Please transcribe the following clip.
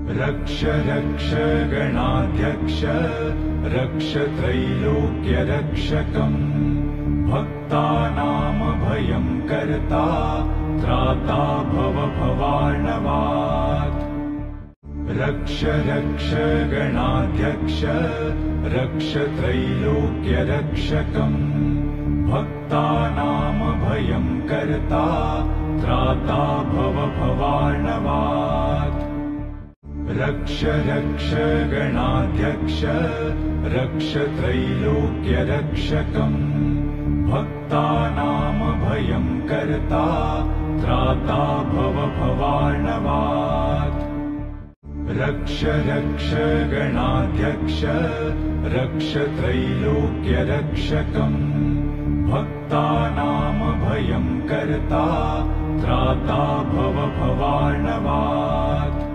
रक्ष रक्ष गणाध्यक्ष रक्ष त्रैलोक्यरक्षकम् भक्तानां भयं कर्ता त्राता भव भवार्णवात्। रक्ष रक्ष गणाध्यक्ष रक्ष त्रैलोक्यरक्षकम् भक्तानां भयं कर्ता त्राता भव भवार्णवात्। रक्ष रक्ष गणाध्यक्ष रक्ष त्रैलोक्यरक्षकम् भक्तानां भयं कर्ता त्राता भव भवार्णवात्। रक्ष रक्ष गणाध्यक्ष रक्ष त्रैलोक्यरक्षकम् भक्तानां भयं कर्ता त्राता भव भवार्णवात्।